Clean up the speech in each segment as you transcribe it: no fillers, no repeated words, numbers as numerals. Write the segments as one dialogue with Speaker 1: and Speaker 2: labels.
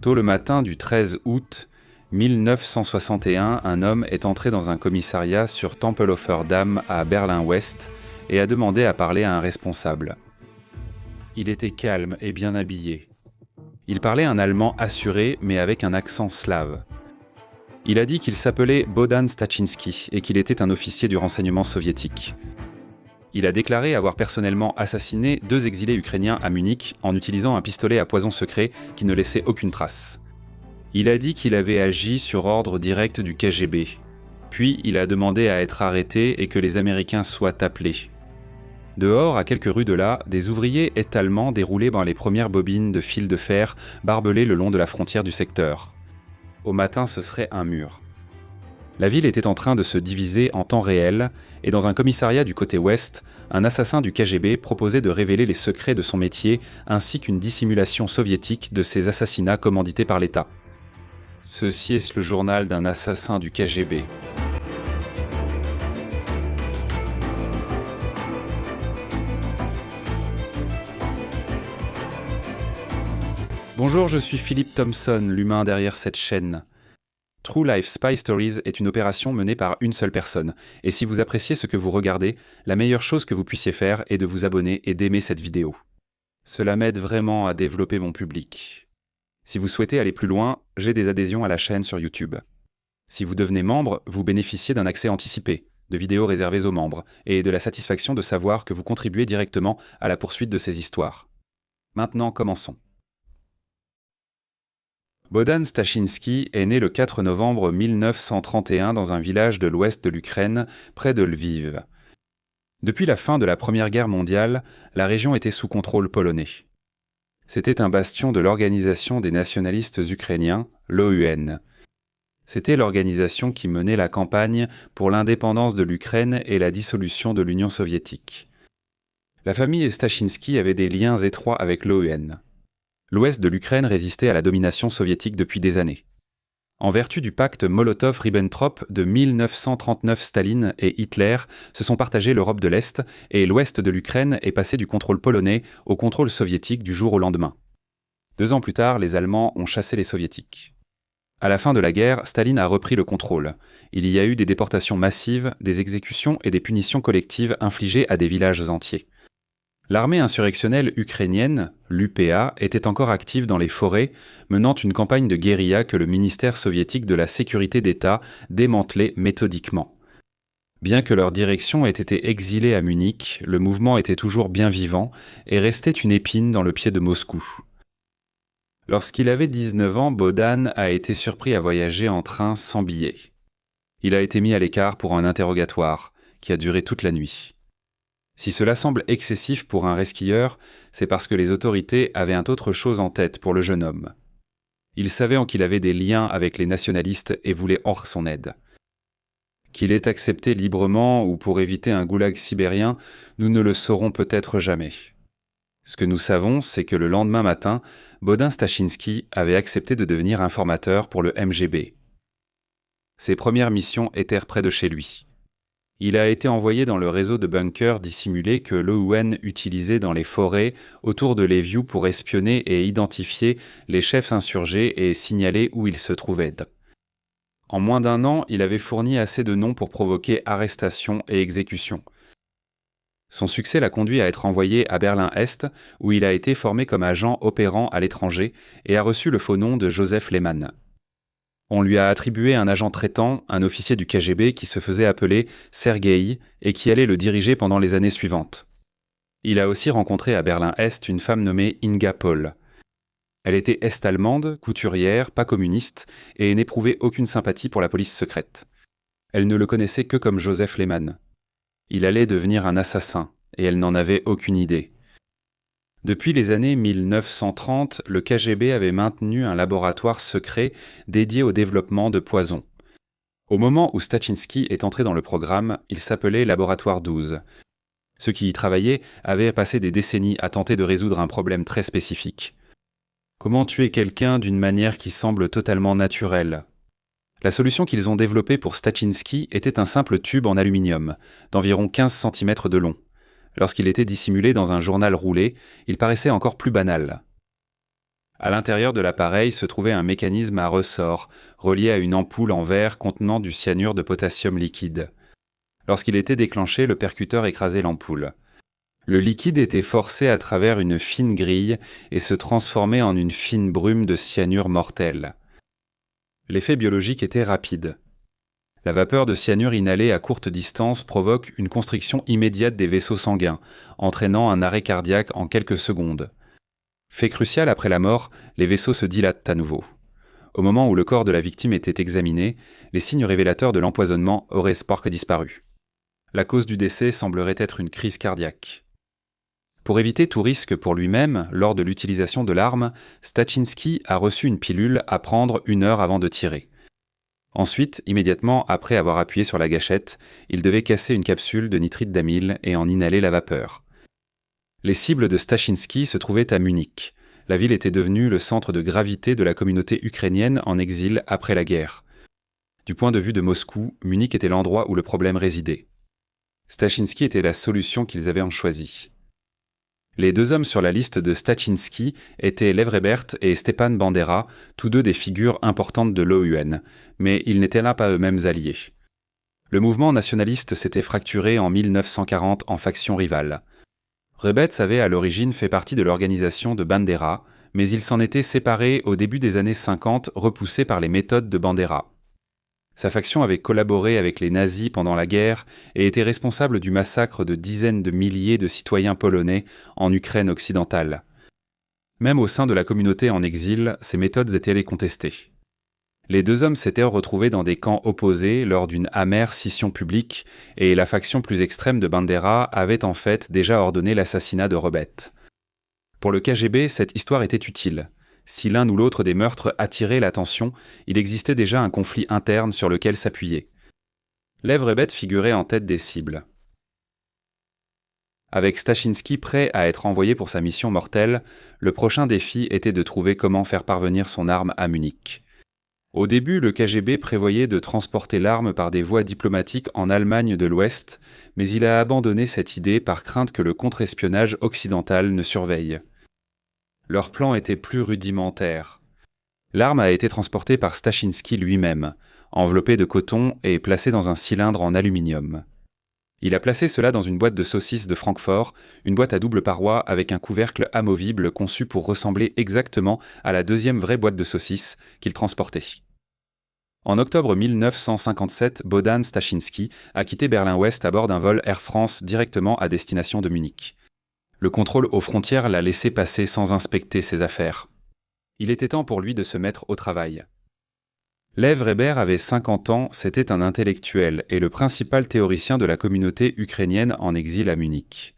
Speaker 1: Tôt le matin du 13 août 1961, un homme est entré dans un commissariat sur Tempelhofer Dam à Berlin-Ouest et a demandé à parler à un responsable. Il était calme et bien habillé. Il parlait un allemand assuré mais avec un accent slave. Il a dit qu'il s'appelait Bohdan Stachinski et qu'il était un officier du renseignement soviétique. Il a déclaré avoir personnellement assassiné 2 exilés ukrainiens à Munich en utilisant un pistolet à poison secret qui ne laissait aucune trace. Il a dit qu'il avait agi sur ordre direct du KGB. Puis il a demandé à être arrêté et que les Américains soient appelés. Dehors, à quelques rues de là, des ouvriers étalement déroulaient dans les premières bobines de fil de fer barbelées le long de la frontière du secteur. Au matin, ce serait un mur. La ville était en train de se diviser en temps réel, et dans un commissariat du côté ouest, un assassin du KGB proposait de révéler les secrets de son métier ainsi qu'une dissimulation soviétique de ces assassinats commandités par l'État. Ceci est le journal d'un assassin du KGB. Bonjour, je suis Philippe Thompson, l'humain derrière cette chaîne. True Life Spy Stories est une opération menée par une seule personne, et si vous appréciez ce que vous regardez, la meilleure chose que vous puissiez faire est de vous abonner et d'aimer cette vidéo. Cela m'aide vraiment à développer mon public. Si vous souhaitez aller plus loin, j'ai des adhésions à la chaîne sur YouTube. Si vous devenez membre, vous bénéficiez d'un accès anticipé, de vidéos réservées aux membres, et de la satisfaction de savoir que vous contribuez directement à la poursuite de ces histoires. Maintenant, commençons. Bohdan Stachinski est né le 4 novembre 1931 dans un village de l'ouest de l'Ukraine, près de Lviv. Depuis la fin de la Première Guerre mondiale, la région était sous contrôle polonais. C'était un bastion de l'Organisation des nationalistes ukrainiens, l'OUN. C'était l'organisation qui menait la campagne pour l'indépendance de l'Ukraine et la dissolution de l'Union soviétique. La famille Stachinski avait des liens étroits avec l'OUN. L'ouest de l'Ukraine résistait à la domination soviétique depuis des années. En vertu du pacte Molotov-Ribbentrop de 1939, Staline et Hitler se sont partagés l'Europe de l'Est et l'ouest de l'Ukraine est passé du contrôle polonais au contrôle soviétique du jour au lendemain. 2 ans plus tard, les Allemands ont chassé les soviétiques. À la fin de la guerre, Staline a repris le contrôle. Il y a eu des déportations massives, des exécutions et des punitions collectives infligées à des villages entiers. L'armée insurrectionnelle ukrainienne, l'UPA, était encore active dans les forêts, menant une campagne de guérilla que le ministère soviétique de la Sécurité d'État démantelait méthodiquement. Bien que leur direction ait été exilée à Munich, le mouvement était toujours bien vivant et restait une épine dans le pied de Moscou. Lorsqu'il avait 19 ans, Bohdan a été surpris à voyager en train sans billet. Il a été mis à l'écart pour un interrogatoire, qui a duré toute la nuit. Si cela semble excessif pour un resquilleur, c'est parce que les autorités avaient un autre chose en tête pour le jeune homme. Ils savaient qu'il avait des liens avec les nationalistes et voulaient hors son aide. Qu'il ait accepté librement ou pour éviter un goulag sibérien, nous ne le saurons peut-être jamais. Ce que nous savons, c'est que le lendemain matin, Bohdan Stachinski avait accepté de devenir informateur pour le MGB. Ses premières missions étaient près de chez lui. Il a été envoyé dans le réseau de bunkers dissimulés que l'OUN utilisait dans les forêts autour de Lviv pour espionner et identifier les chefs insurgés et signaler où ils se trouvaient. En moins d'1 an, il avait fourni assez de noms pour provoquer arrestations et exécutions. Son succès l'a conduit à être envoyé à Berlin-Est, où il a été formé comme agent opérant à l'étranger et a reçu le faux nom de Joseph Lehmann. On lui a attribué un agent traitant, un officier du KGB qui se faisait appeler Sergueï et qui allait le diriger pendant les années suivantes. Il a aussi rencontré à Berlin-Est une femme nommée Inga Paul. Elle était est-allemande, couturière, pas communiste et n'éprouvait aucune sympathie pour la police secrète. Elle ne le connaissait que comme Joseph Lehmann. Il allait devenir un assassin et elle n'en avait aucune idée. Depuis les années 1930, le KGB avait maintenu un laboratoire secret dédié au développement de poisons. Au moment où Stachinski est entré dans le programme, il s'appelait Laboratoire 12. Ceux qui y travaillaient avaient passé des décennies à tenter de résoudre un problème très spécifique. Comment tuer quelqu'un d'une manière qui semble totalement naturelle ? La solution qu'ils ont développée pour Stachinski était un simple tube en aluminium, d'environ 15 cm de long. Lorsqu'il était dissimulé dans un journal roulé, il paraissait encore plus banal. À l'intérieur de l'appareil se trouvait un mécanisme à ressort, relié à une ampoule en verre contenant du cyanure de potassium liquide. Lorsqu'il était déclenché, le percuteur écrasait l'ampoule. Le liquide était forcé à travers une fine grille et se transformait en une fine brume de cyanure mortel. L'effet biologique était rapide. La vapeur de cyanure inhalée à courte distance provoque une constriction immédiate des vaisseaux sanguins, entraînant un arrêt cardiaque en quelques secondes. Fait crucial après la mort, les vaisseaux se dilatent à nouveau. Au moment où le corps de la victime était examiné, les signes révélateurs de l'empoisonnement auraient presque disparu. La cause du décès semblerait être une crise cardiaque. Pour éviter tout risque pour lui-même, lors de l'utilisation de l'arme, Stachinski a reçu une pilule à prendre 1 heure avant de tirer. Ensuite, immédiatement après avoir appuyé sur la gâchette, il devait casser une capsule de nitrite d'amyle et en inhaler la vapeur. Les cibles de Stachinski se trouvaient à Munich. La ville était devenue le centre de gravité de la communauté ukrainienne en exil après la guerre. Du point de vue de Moscou, Munich était l'endroit où le problème résidait. Stachinski était la solution qu'ils avaient choisie. Les 2 hommes sur la liste de Stachinski étaient Lev Rebert et Stepan Bandera, tous deux des figures importantes de l'OUN, mais ils n'étaient là pas eux-mêmes alliés. Le mouvement nationaliste s'était fracturé en 1940 en factions rivales. Rebets avait à l'origine fait partie de l'organisation de Bandera, mais il s'en était séparé au début des années 50, repoussé par les méthodes de Bandera. Sa faction avait collaboré avec les nazis pendant la guerre et était responsable du massacre de dizaines de milliers de citoyens polonais en Ukraine occidentale. Même au sein de la communauté en exil, ces méthodes étaient contestées. Les 2 hommes s'étaient retrouvés dans des camps opposés lors d'une amère scission publique et la faction plus extrême de Bandera avait en fait déjà ordonné l'assassinat de Rebet. Pour le KGB, cette histoire était utile. Si l'un ou l'autre des meurtres attirait l'attention, il existait déjà un conflit interne sur lequel s'appuyer. Lev Rebet figurait en tête des cibles. Avec Stachinski prêt à être envoyé pour sa mission mortelle, le prochain défi était de trouver comment faire parvenir son arme à Munich. Au début, le KGB prévoyait de transporter l'arme par des voies diplomatiques en Allemagne de l'Ouest, mais il a abandonné cette idée par crainte que le contre-espionnage occidental ne surveille. Leur plan était plus rudimentaire. L'arme a été transportée par Stachinski lui-même, enveloppée de coton et placée dans un cylindre en aluminium. Il a placé cela dans une boîte de saucisses de Francfort, une boîte à double paroi avec un couvercle amovible conçu pour ressembler exactement à la deuxième vraie boîte de saucisses qu'il transportait. En octobre 1957, Bohdan Stachinski a quitté Berlin-Ouest à bord d'un vol Air France directement à destination de Munich. Le contrôle aux frontières l'a laissé passer sans inspecter ses affaires. Il était temps pour lui de se mettre au travail. Lev Rebert avait 50 ans, c'était un intellectuel et le principal théoricien de la communauté ukrainienne en exil à Munich.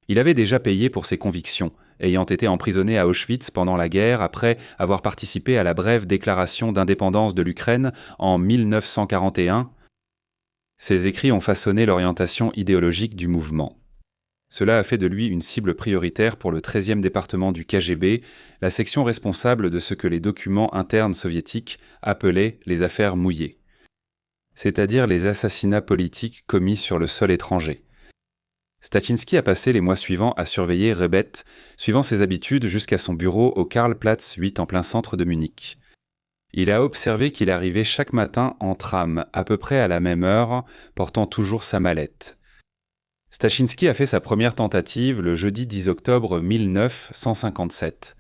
Speaker 1: Il avait déjà payé pour ses convictions, ayant été emprisonné à Auschwitz pendant la guerre après avoir participé à la brève déclaration d'indépendance de l'Ukraine en 1941. Ses écrits ont façonné l'orientation idéologique du mouvement. Cela a fait de lui une cible prioritaire pour le 13e département du KGB, la section responsable de ce que les documents internes soviétiques appelaient les affaires mouillées, c'est-à-dire les assassinats politiques commis sur le sol étranger. Stachinski a passé les mois suivants à surveiller Rebet, suivant ses habitudes jusqu'à son bureau au Karlplatz 8 en plein centre de Munich. Il a observé qu'il arrivait chaque matin en tram, à peu près à la même heure, portant toujours sa mallette. Stachinski a fait sa première tentative le jeudi 10 octobre 1957.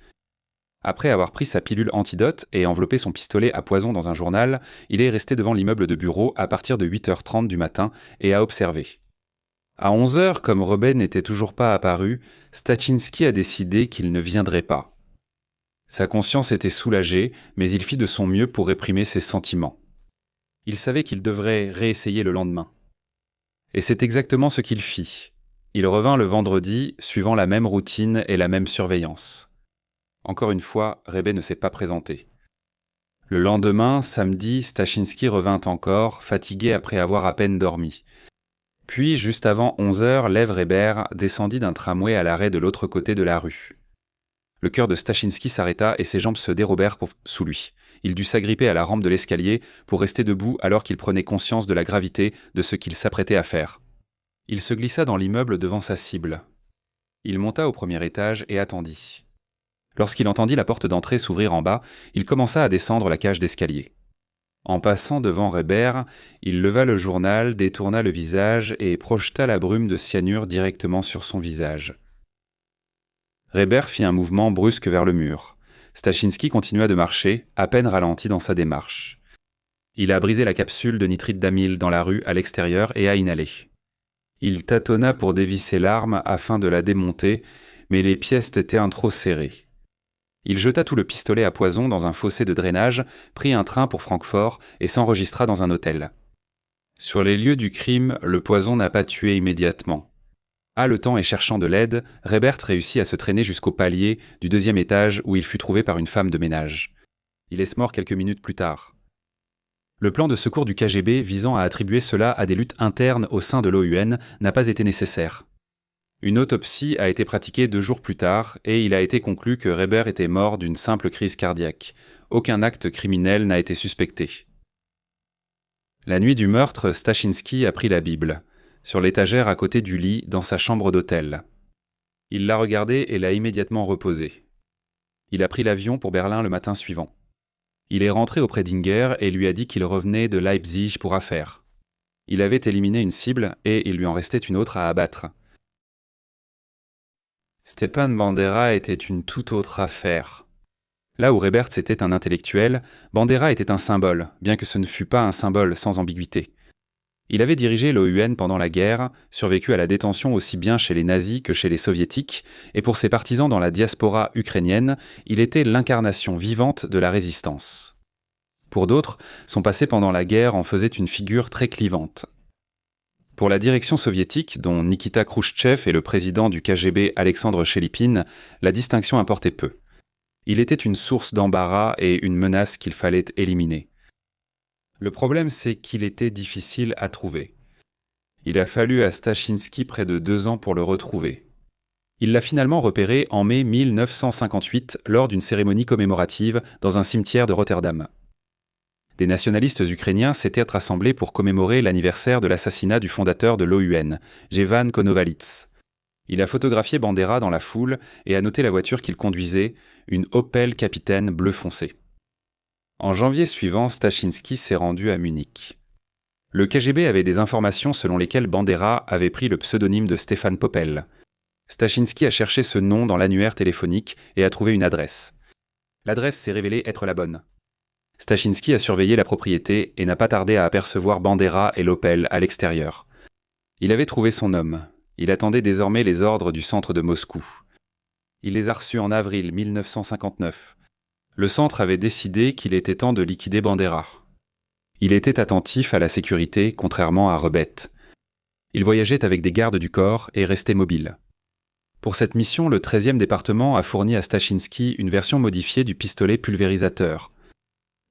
Speaker 1: Après avoir pris sa pilule antidote et enveloppé son pistolet à poison dans un journal, il est resté devant l'immeuble de bureau à partir de 8h30 du matin et a observé. À 11h, comme Rebet n'était toujours pas apparu, Stachinski a décidé qu'il ne viendrait pas. Sa conscience était soulagée, mais il fit de son mieux pour réprimer ses sentiments. Il savait qu'il devrait réessayer le lendemain. Et c'est exactement ce qu'il fit. Il revint le vendredi, suivant la même routine et la même surveillance. Encore une fois, Rebet ne s'est pas présenté. Le lendemain, samedi, Stachinski revint encore, fatigué après avoir à peine dormi. Puis, juste avant 11h, Lev Rebert descendit d'un tramway à l'arrêt de l'autre côté de la rue. Le cœur de Stachinski s'arrêta et ses jambes se dérobèrent sous lui. Il dut s'agripper à la rampe de l'escalier pour rester debout alors qu'il prenait conscience de la gravité de ce qu'il s'apprêtait à faire. Il se glissa dans l'immeuble devant sa cible. Il monta au premier étage et attendit. Lorsqu'il entendit la porte d'entrée s'ouvrir en bas, il commença à descendre la cage d'escalier. En passant devant Reber, il leva le journal, détourna le visage et projeta la brume de cyanure directement sur son visage. Reber fit un mouvement brusque vers le mur. Stachinski continua de marcher, à peine ralenti dans sa démarche. Il a brisé la capsule de nitrite d'amyle dans la rue à l'extérieur et a inhalé. Il tâtonna pour dévisser l'arme afin de la démonter, mais les pièces étaient un trop serrées. Il jeta tout le pistolet à poison dans un fossé de drainage, prit un train pour Francfort et s'enregistra dans un hôtel. Sur les lieux du crime, le poison n'a pas tué immédiatement. Haletant et cherchant de l'aide, Rebert réussit à se traîner jusqu'au palier du 2e étage où il fut trouvé par une femme de ménage. Il est mort quelques minutes plus tard. Le plan de secours du KGB visant à attribuer cela à des luttes internes au sein de l'OUN n'a pas été nécessaire. Une autopsie a été pratiquée 2 jours plus tard et il a été conclu que Reber était mort d'une simple crise cardiaque. Aucun acte criminel n'a été suspecté. La nuit du meurtre, Stachinski a pris la Bible, sur l'étagère à côté du lit dans sa chambre d'hôtel. Il l'a regardée et l'a immédiatement reposée. Il a pris l'avion pour Berlin le matin suivant. Il est rentré auprès d'Inger et lui a dit qu'il revenait de Leipzig pour affaires. Il avait éliminé une cible et il lui en restait une autre à abattre. Stepan Bandera était une toute autre affaire. Là où Reberts était un intellectuel, Bandera était un symbole, bien que ce ne fût pas un symbole sans ambiguïté. Il avait dirigé l'OUN pendant la guerre, survécu à la détention aussi bien chez les nazis que chez les soviétiques, et pour ses partisans dans la diaspora ukrainienne, il était l'incarnation vivante de la résistance. Pour d'autres, son passé pendant la guerre en faisait une figure très clivante. Pour la direction soviétique, dont Nikita Khrouchtchev et le président du KGB Alexandre Chelipine, la distinction importait peu. Il était une source d'embarras et une menace qu'il fallait éliminer. Le problème, c'est qu'il était difficile à trouver. Il a fallu à Stachinski près de 2 ans pour le retrouver. Il l'a finalement repéré en mai 1958 lors d'une cérémonie commémorative dans un cimetière de Rotterdam. Des nationalistes ukrainiens s'étaient rassemblés pour commémorer l'anniversaire de l'assassinat du fondateur de l'OUN, Jevan Konovalits. Il a photographié Bandera dans la foule et a noté la voiture qu'il conduisait, une Opel Capitaine bleu foncé. En janvier suivant, Stachinski s'est rendu à Munich. Le KGB avait des informations selon lesquelles Bandera avait pris le pseudonyme de Stefan Popel. Stachinski a cherché ce nom dans l'annuaire téléphonique et a trouvé une adresse. L'adresse s'est révélée être la bonne. Stachinski a surveillé la propriété et n'a pas tardé à apercevoir Bandera et l'Opel à l'extérieur. Il avait trouvé son homme. Il attendait désormais les ordres du centre de Moscou. Il les a reçus en avril 1959. Le centre avait décidé qu'il était temps de liquider Bandera. Il était attentif à la sécurité, contrairement à Rebet. Il voyageait avec des gardes du corps et restait mobile. Pour cette mission, le 13e département a fourni à Stachinski une version modifiée du pistolet pulvérisateur.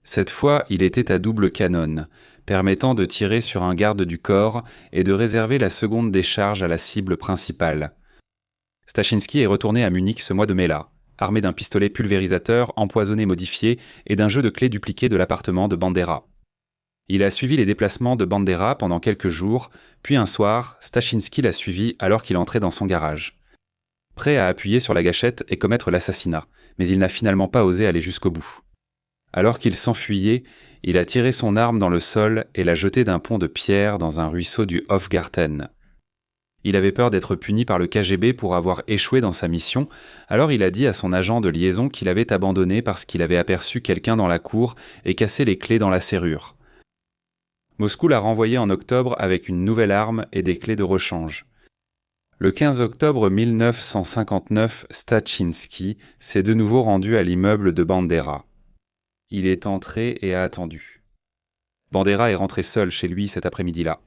Speaker 1: Cette fois, il était à double canon, permettant de tirer sur un garde du corps et de réserver la seconde décharge à la cible principale. Stachinski est retourné à Munich ce mois de mai-là, armé d'un pistolet pulvérisateur empoisonné modifié et d'un jeu de clés dupliqué de l'appartement de Bandera. Il a suivi les déplacements de Bandera pendant quelques jours, puis un soir, Stachinski l'a suivi alors qu'il entrait dans son garage. Prêt à appuyer sur la gâchette et commettre l'assassinat, mais il n'a finalement pas osé aller jusqu'au bout. Alors qu'il s'enfuyait, il a tiré son arme dans le sol et l'a jetée d'un pont de pierre dans un ruisseau du Hofgarten. Il avait peur d'être puni par le KGB pour avoir échoué dans sa mission, alors il a dit à son agent de liaison qu'il avait abandonné parce qu'il avait aperçu quelqu'un dans la cour et cassé les clés dans la serrure. Moscou l'a renvoyé en octobre avec une nouvelle arme et des clés de rechange. Le 15 octobre 1959, Stachinski s'est de nouveau rendu à l'immeuble de Bandera. Il est entré et a attendu. Bandera est rentré seul chez lui cet après-midi-là.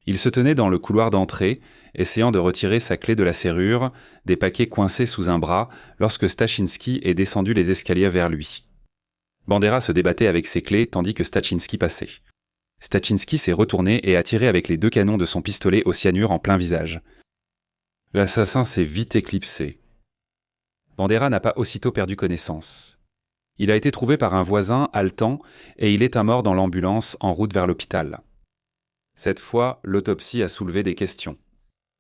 Speaker 1: Il se tenait dans le couloir d'entrée, essayant de retirer sa clé de la serrure, des paquets coincés sous un bras, lorsque Stachinski est descendu les escaliers vers lui. Bandera se débattait avec ses clés tandis que Stachinski passait. Stachinski s'est retourné et a tiré avec les 2 canons de son pistolet au cyanure en plein visage. L'assassin s'est vite éclipsé. Bandera n'a pas aussitôt perdu connaissance. Il a été trouvé par un voisin haletant et il est mort dans l'ambulance en route vers l'hôpital. Cette fois, l'autopsie a soulevé des questions.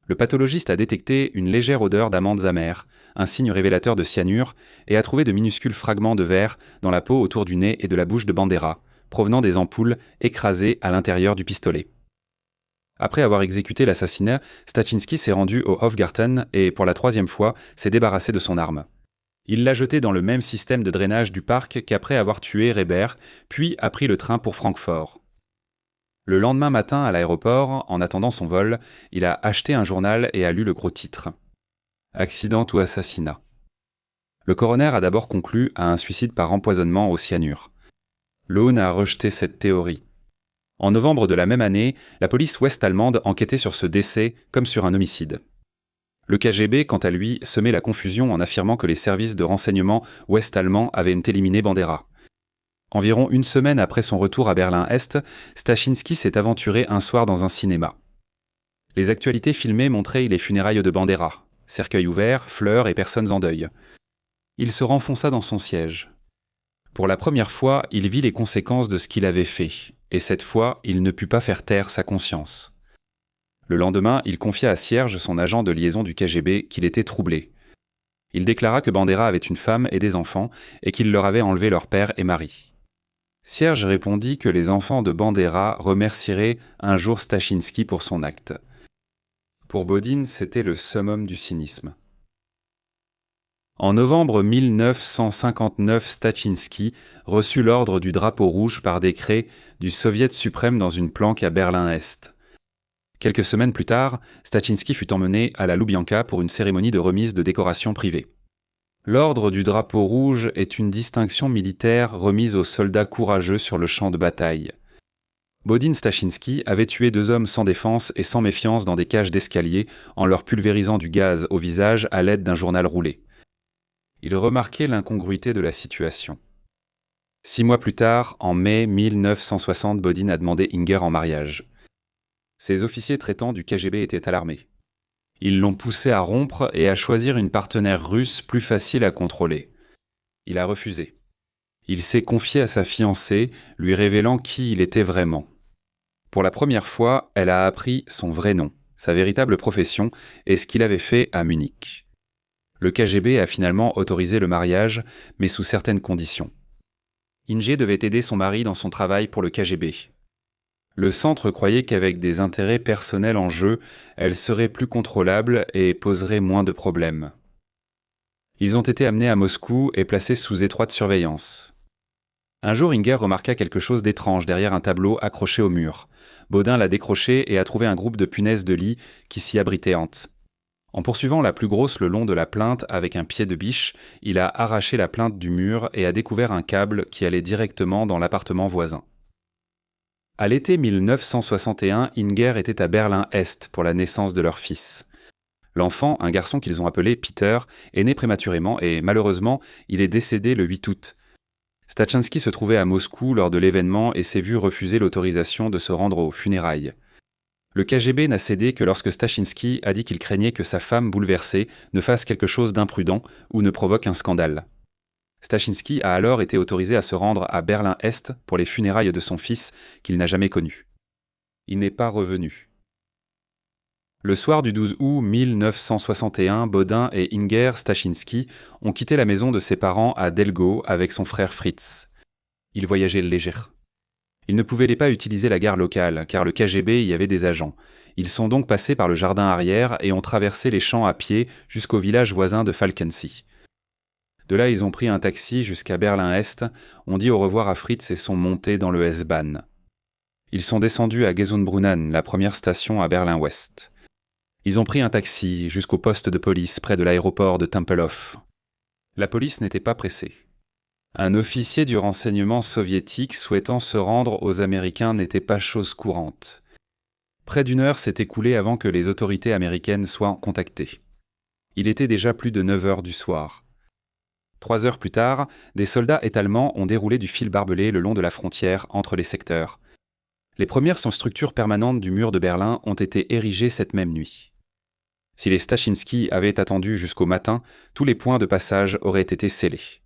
Speaker 1: Le pathologiste a détecté une légère odeur d'amandes amères, un signe révélateur de cyanure, et a trouvé de minuscules fragments de verre dans la peau autour du nez et de la bouche de Bandera, provenant des ampoules écrasées à l'intérieur du pistolet. Après avoir exécuté l'assassinat, Stachinski s'est rendu au Hofgarten et, pour la 3e fois, s'est débarrassé de son arme. Il l'a jetée dans le même système de drainage du parc qu'après avoir tué Reber, puis a pris le train pour Francfort. Le lendemain matin, à l'aéroport, en attendant son vol, il a acheté un journal et a lu le gros titre. Accident ou assassinat. Le coroner a d'abord conclu à un suicide par empoisonnement au cyanure. Lohn a rejeté cette théorie. En novembre de la même année, la police ouest-allemande enquêtait sur ce décès comme sur un homicide. Le KGB, quant à lui, semait la confusion en affirmant que les services de renseignement ouest-allemands avaient éliminé Bandera. Environ une semaine après son retour à Berlin-Est, Stachinski s'est aventuré un soir dans un cinéma. Les actualités filmées montraient les funérailles de Bandera, cercueil ouvert, fleurs et personnes en deuil. Il se renfonça dans son siège. Pour la première fois, il vit les conséquences de ce qu'il avait fait, et cette fois, il ne put pas faire taire sa conscience. Le lendemain, il confia à Sierge, son agent de liaison du KGB, qu'il était troublé. Il déclara que Bandera avait une femme et des enfants, et qu'il leur avait enlevé leur père et mari. Sierge répondit que les enfants de Bandera remercieraient un jour Stachinski pour son acte. Pour Bodin, c'était le summum du cynisme. En novembre 1959, Stachinski reçut l'ordre du drapeau rouge par décret du Soviet suprême dans une planque à Berlin-Est. Quelques semaines plus tard, Stachinski fut emmené à la Loubianka pour une cérémonie de remise de décorations privées. L'ordre du drapeau rouge est une distinction militaire remise aux soldats courageux sur le champ de bataille. Bodin Stachinski avait tué 2 hommes sans défense et sans méfiance dans des cages d'escalier en leur pulvérisant du gaz au visage à l'aide d'un journal roulé. Il remarquait l'incongruité de la situation. 6 mois plus tard, en mai 1960, Bodin a demandé Inger en mariage. Ses officiers traitants du KGB étaient alarmés. Ils l'ont poussé à rompre et à choisir une partenaire russe plus facile à contrôler. Il a refusé. Il s'est confié à sa fiancée, lui révélant qui il était vraiment. Pour la première fois, elle a appris son vrai nom, sa véritable profession et ce qu'il avait fait à Munich. Le KGB a finalement autorisé le mariage, mais sous certaines conditions. Inge devait aider son mari dans son travail pour le KGB. Le centre croyait qu'avec des intérêts personnels en jeu, elle serait plus contrôlable et poserait moins de problèmes. Ils ont été amenés à Moscou et placés sous étroite surveillance. Un jour, Inger remarqua quelque chose d'étrange derrière un tableau accroché au mur. Bodin l'a décroché et a trouvé un groupe de punaises de lit qui s'y abritaient. En poursuivant la plus grosse le long de la plinthe avec un pied de biche, il a arraché la plinthe du mur et a découvert un câble qui allait directement dans l'appartement voisin. À l'été 1961, Inger était à Berlin-Est pour la naissance de leur fils. L'enfant, un garçon qu'ils ont appelé Peter, est né prématurément et, malheureusement, il est décédé le 8 août. Stachinski se trouvait à Moscou lors de l'événement et s'est vu refuser l'autorisation de se rendre aux funérailles. Le KGB n'a cédé que lorsque Stachinski a dit qu'il craignait que sa femme bouleversée ne fasse quelque chose d'imprudent ou ne provoque un scandale. Stachinski a alors été autorisé à se rendre à Berlin-Est pour les funérailles de son fils qu'il n'a jamais connu. Il n'est pas revenu. Le soir du 12 août 1961, Bodin et Inger Stachinski ont quitté la maison de ses parents à Delgo avec son frère Fritz. Ils voyageaient léger. Ils ne pouvaient pas utiliser la gare locale, car le KGB y avait des agents. Ils sont donc passés par le jardin arrière et ont traversé les champs à pied jusqu'au village voisin de Falkensee. De là, ils ont pris un taxi jusqu'à Berlin-Est, ont dit au revoir à Fritz et sont montés dans le S-Bahn. Ils sont descendus à Gesundbrunnen, la première station à Berlin-Ouest. Ils ont pris un taxi jusqu'au poste de police près de l'aéroport de Tempelhof. La police n'était pas pressée. Un officier du renseignement soviétique souhaitant se rendre aux Américains n'était pas chose courante. Près d'1 heure s'est écoulée avant que les autorités américaines soient contactées. Il était déjà plus de 9 heures du soir. 3 heures plus tard, des soldats allemands ont déroulé du fil barbelé le long de la frontière entre les secteurs. Les premières structures permanentes du mur de Berlin ont été érigées cette même nuit. Si les Stachinski avaient attendu jusqu'au matin, tous les points de passage auraient été scellés.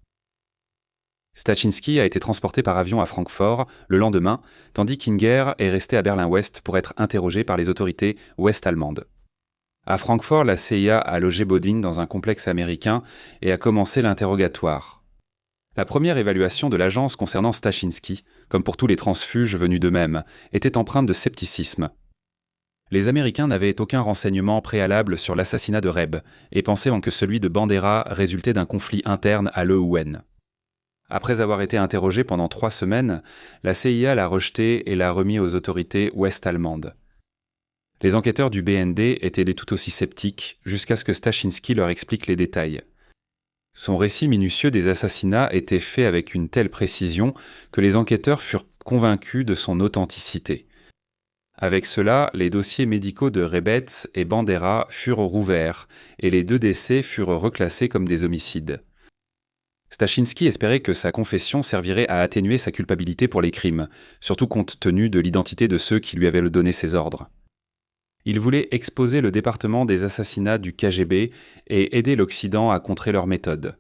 Speaker 1: Stachinski a été transporté par avion à Francfort le lendemain, tandis qu'Inger est resté à Berlin-Ouest pour être interrogé par les autorités ouest-allemandes. À Francfort, la CIA a logé Bodin dans un complexe américain et a commencé l'interrogatoire. La première évaluation de l'agence concernant Stachinski, comme pour tous les transfuges venus d'eux-mêmes, était empreinte de scepticisme. Les Américains n'avaient aucun renseignement préalable sur l'assassinat de Reb et pensaient que celui de Bandera résultait d'un conflit interne à l'EUN. Après avoir été interrogé pendant 3 semaines, la CIA l'a rejeté et l'a remis aux autorités ouest-allemandes. Les enquêteurs du BND étaient tout aussi sceptiques jusqu'à ce que Stachinski leur explique les détails. Son récit minutieux des assassinats était fait avec une telle précision que les enquêteurs furent convaincus de son authenticité. Avec cela, les dossiers médicaux de Rebetz et Bandera furent rouverts et les 2 décès furent reclassés comme des homicides. Stachinski espérait que sa confession servirait à atténuer sa culpabilité pour les crimes, surtout compte tenu de l'identité de ceux qui lui avaient donné ses ordres. Il voulait exposer le département des assassinats du KGB et aider l'Occident à contrer leurs méthodes.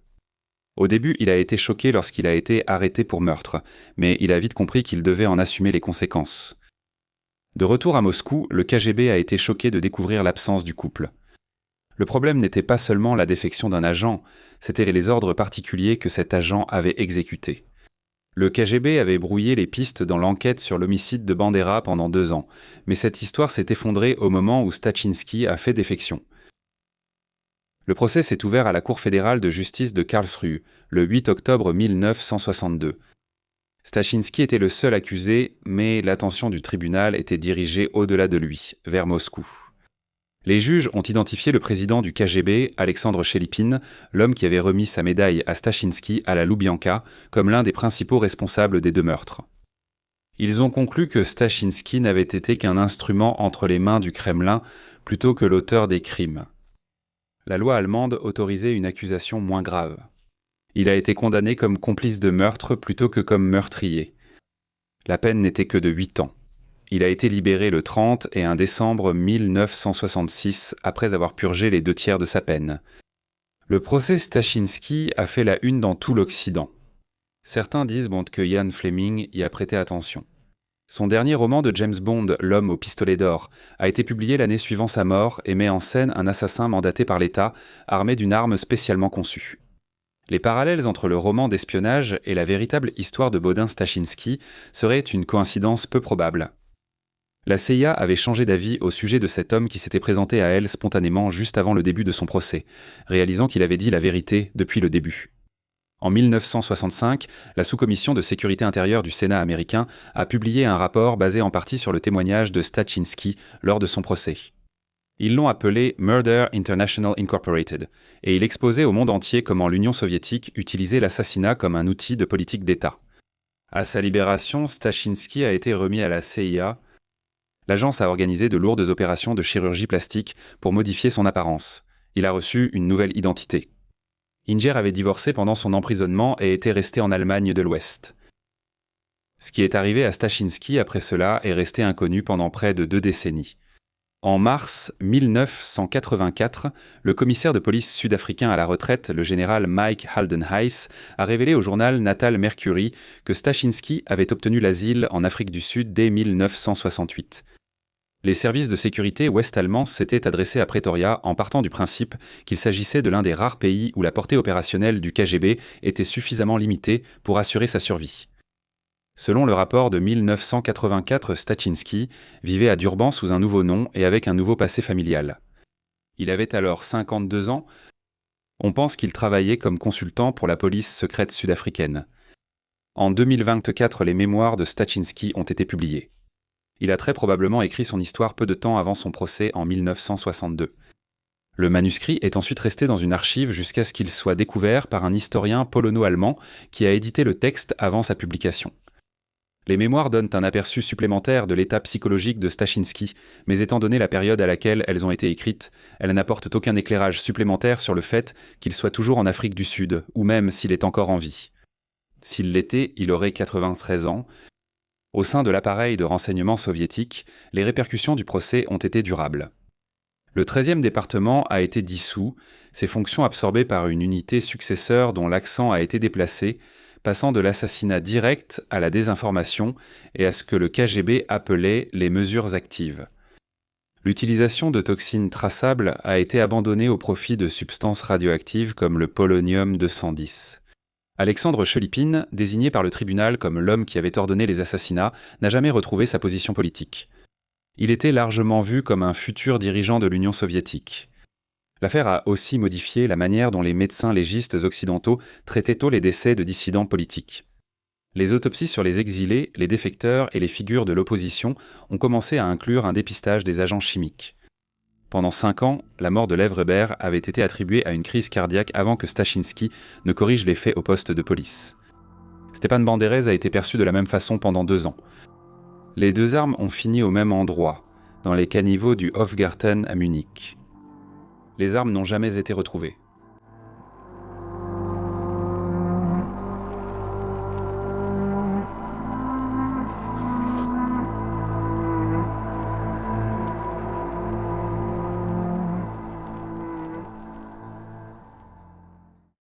Speaker 1: Au début, il a été choqué lorsqu'il a été arrêté pour meurtre, mais il a vite compris qu'il devait en assumer les conséquences. De retour à Moscou, le KGB a été choqué de découvrir l'absence du couple. Le problème n'était pas seulement la défection d'un agent, c'étaient les ordres particuliers que cet agent avait exécutés. Le KGB avait brouillé les pistes dans l'enquête sur l'homicide de Bandera pendant 2 ans, mais cette histoire s'est effondrée au moment où Stachinski a fait défection. Le procès s'est ouvert à la Cour fédérale de justice de Karlsruhe le 8 octobre 1962. Stachinski était le seul accusé, mais l'attention du tribunal était dirigée au-delà de lui, vers Moscou. Les juges ont identifié le président du KGB, Alexandre Chelipine, l'homme qui avait remis sa médaille à Stachinski à la Loubianka, comme l'un des principaux responsables des 2 meurtres. Ils ont conclu que Stachinski n'avait été qu'un instrument entre les mains du Kremlin plutôt que l'auteur des crimes. La loi allemande autorisait une accusation moins grave. Il a été condamné comme complice de meurtre plutôt que comme meurtrier. La peine n'était que de 8 ans. Il a été libéré le 30 et 1 décembre 1966 après avoir purgé les 2 tiers de sa peine. Le procès Stachinski a fait la une dans tout l'Occident. Certains disent que Ian Fleming y a prêté attention. Son dernier roman de James Bond, L'homme au pistolet d'or, a été publié l'année suivant sa mort et met en scène un assassin mandaté par l'État, armé d'une arme spécialement conçue. Les parallèles entre le roman d'espionnage et la véritable histoire de Bodin Stachinski seraient une coïncidence peu probable. La CIA avait changé d'avis au sujet de cet homme qui s'était présenté à elle spontanément juste avant le début de son procès, réalisant qu'il avait dit la vérité depuis le début. En 1965, la sous-commission de sécurité intérieure du Sénat américain a publié un rapport basé en partie sur le témoignage de Stachinski lors de son procès. Ils l'ont appelé Murder International Incorporated, et il exposait au monde entier comment l'Union soviétique utilisait l'assassinat comme un outil de politique d'État. À sa libération, Stachinski a été remis à la CIA. L'agence a organisé de lourdes opérations de chirurgie plastique pour modifier son apparence. Il a reçu une nouvelle identité. Inger avait divorcé pendant son emprisonnement et était resté en Allemagne de l'Ouest. Ce qui est arrivé à Stachinski après cela est resté inconnu pendant près de 2 décennies. En mars 1984, le commissaire de police sud-africain à la retraite, le général Mike Haldenhuis, a révélé au journal Natal Mercury que Stachinski avait obtenu l'asile en Afrique du Sud dès 1968. Les services de sécurité ouest-allemands s'étaient adressés à Pretoria en partant du principe qu'il s'agissait de l'un des rares pays où la portée opérationnelle du KGB était suffisamment limitée pour assurer sa survie. Selon le rapport de 1984, Stachinski vivait à Durban sous un nouveau nom et avec un nouveau passé familial. Il avait alors 52 ans. On pense qu'il travaillait comme consultant pour la police secrète sud-africaine. En 2024, les mémoires de Stachinski ont été publiées. Il a très probablement écrit son histoire peu de temps avant son procès en 1962. Le manuscrit est ensuite resté dans une archive jusqu'à ce qu'il soit découvert par un historien polono-allemand qui a édité le texte avant sa publication. Les mémoires donnent un aperçu supplémentaire de l'état psychologique de Stachinski, mais étant donné la période à laquelle elles ont été écrites, elles n'apportent aucun éclairage supplémentaire sur le fait qu'il soit toujours en Afrique du Sud, ou même s'il est encore en vie. S'il l'était, il aurait 93 ans. Au sein de l'appareil de renseignement soviétique, les répercussions du procès ont été durables. Le 13e département a été dissous, ses fonctions absorbées par une unité successeur dont l'accent a été déplacé, passant de l'assassinat direct à la désinformation et à ce que le KGB appelait les mesures actives. L'utilisation de toxines traçables a été abandonnée au profit de substances radioactives comme le polonium-210. Alexandre Chelipine, désigné par le tribunal comme l'homme qui avait ordonné les assassinats, n'a jamais retrouvé sa position politique. Il était largement vu comme un futur dirigeant de l'Union soviétique. L'affaire a aussi modifié la manière dont les médecins légistes occidentaux traitaient tôt les décès de dissidents politiques. Les autopsies sur les exilés, les défecteurs et les figures de l'opposition ont commencé à inclure un dépistage des agents chimiques. Pendant 5 ans, la mort de Lev Weber avait été attribuée à une crise cardiaque avant que Stachinsky ne corrige les faits au poste de police. Stepan Banderez a été perçu de la même façon pendant 2 ans. Les 2 armes ont fini au même endroit, dans les caniveaux du Hofgarten à Munich. Les armes n'ont jamais été retrouvées.